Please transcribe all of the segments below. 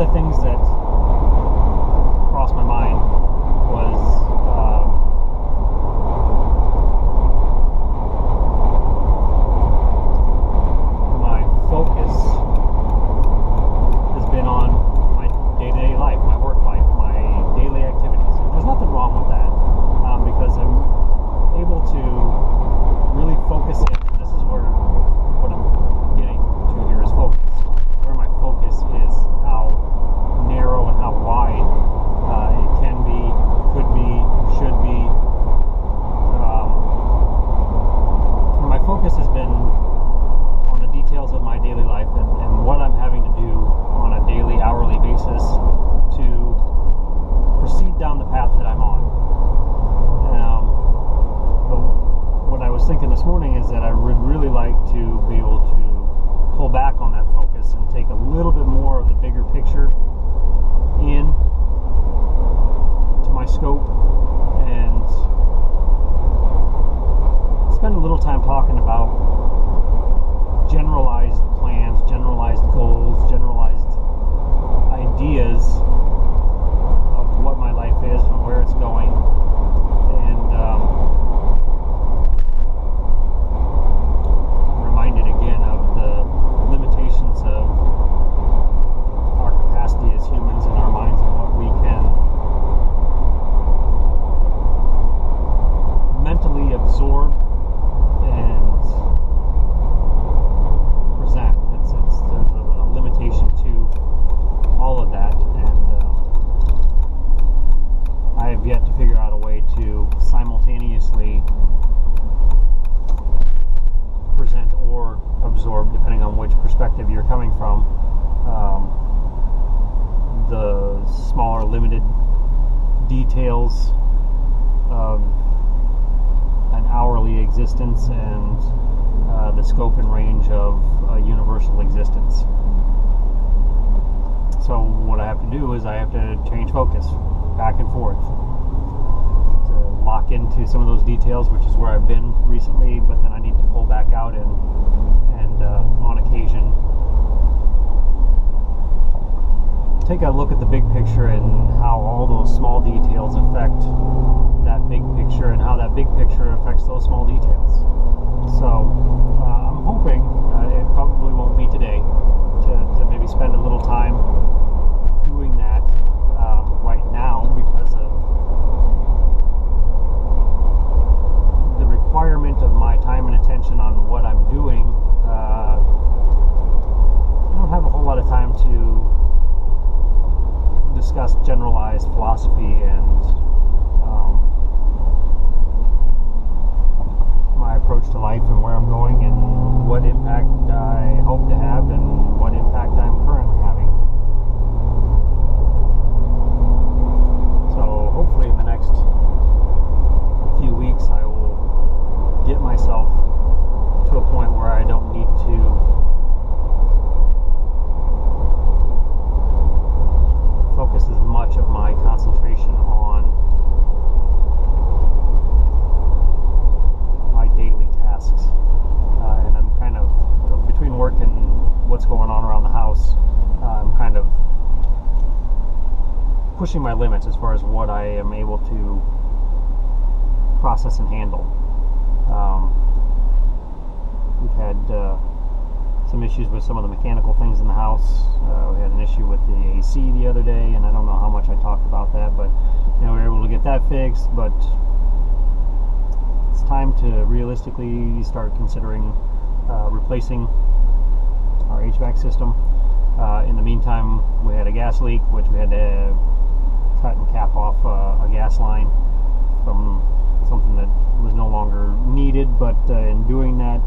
the things that crossed my mind was my focus has been on my day-to-day life, my work life, my daily activities. There's nothing wrong with that, because I'm able to really focus in. And this is where what I'm getting to here is focus. Where my focus is, how narrow and how wide it can be, could be, should be. And my focus has been on the details of my daily life and what I'm having to do on a daily, hourly basis to proceed down the path that I'm on. But what I was thinking this morning is that I would really like to be able to pull back on that focus and take a little bit more of the bigger picture in to my scope and spend a little time talking about generalized plans, generalized goals, generalized ideas of what my life is and where it's going. And reminded again of the limitations of our capacity as humans in our minds and what we can mentally absorb and present. There's a limitation to all of that, and I have yet to figure out a way to simultaneously present or absorb, depending on which perspective you're coming from, the smaller, limited details of an hourly existence and the scope and range of a universal existence. So what I have to do is I have to change focus back and forth to lock into some of those details, which is where I've been recently, but then I need to pull back out and on occasion take a look at the big picture and how all those small details affect that big picture and how that big picture affects those small details. So I'm hoping, it probably won't be today, to maybe spend a little time doing that right now, because of the requirement of my time and attention on what I'm doing. I don't have a whole lot of time to discuss generalized philosophy and my approach to life and where I'm going and what impact I hope to have and what impact I'm currently having. So hopefully in the next few weeks I will get myself to a point where I don't need to focus as much of my concentration on my daily tasks. And I'm kind of, between work and what's going on around the house, I'm kind of pushing my limits as far as what I am able to process and handle. We've had some issues with some of the mechanical things in the house. We had an issue with the AC the other day, and I don't know how much I talked about that, but we were able to get that fixed. But it's time to realistically start considering replacing our HVAC system. In the meantime, we had a gas leak, which we had to cut and cap off a gas line from something that was no longer needed, but in doing that,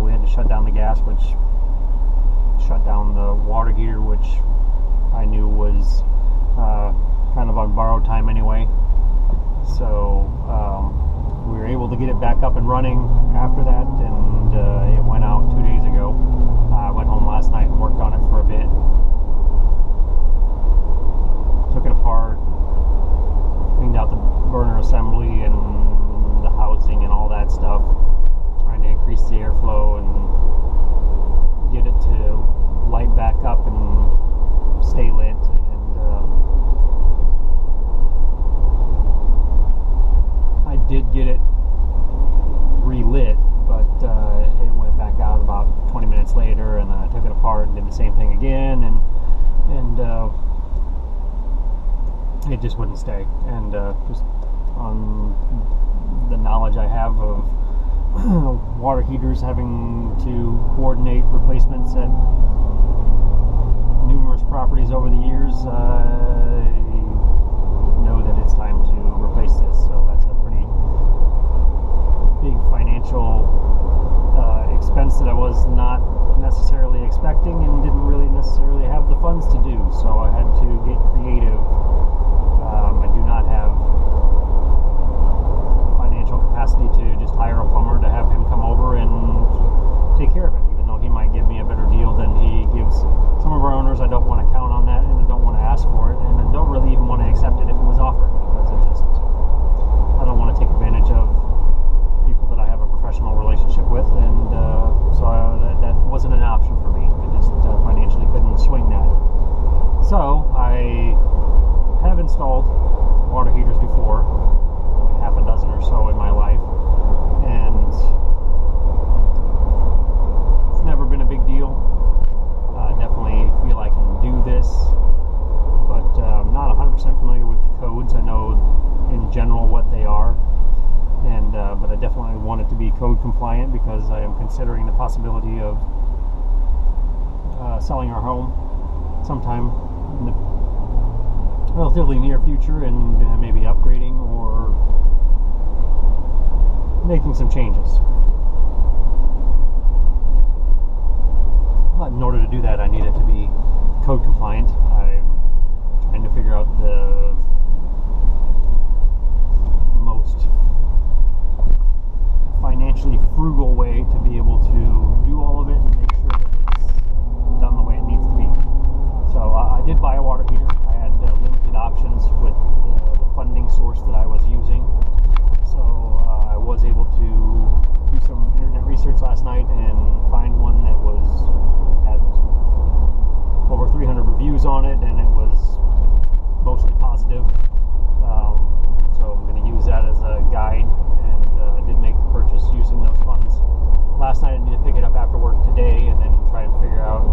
we had to shut down the gas, which shut down the water heater, which I knew was kind of on borrowed time anyway. So we were able to get it back up and running after that, and it went out 2 days ago. I went home last night and worked on it for a bit. Took it apart, cleaned out the burner assembly and the housing and all that stuff, trying to increase the airflow and get it to light back up and stay lit. it just wouldn't stay. And just on the knowledge I have of water heaters having to coordinate replacements at numerous properties over the years, I know that it's time to replace this. So that's a pretty big financial expense that I was not necessarily expecting and didn't really necessarily have the funds to do. So I had to get creative. I do not have the financial capacity to just hire a plumber to have him come over and take care of it, even though he might give me a better deal than he gives some of our owners. I don't want to count on that, and I don't want to ask for it, and I don't really even want to accept it if it was offered, because I don't want to take advantage of people that I have a professional relationship with, and that wasn't an option for me. I just financially couldn't swing that. So I have installed water heaters before, half a dozen or so in my life, and it's never been a big deal. Definitely feel I can do this, but I'm not 100% familiar with the codes. I know in general what they are, and but I definitely want it to be code compliant, because I am considering the possibility of selling our home sometime in the relatively near future, and maybe upgrading or making some changes. But in order to do that, I need it to be code compliant. I'm trying to figure out the most financially frugal way to be able to do all of it and make sure that it's done the way it needs to be. So I did buy a water heater. I had limited options with the funding source that I was using. So I was able to do some internet research last night and find one that had over 300 reviews on it, and it was mostly positive. So I'm going to use that as a guide, and I did make the purchase using those funds last night. I need to pick it up after work today and then try and figure out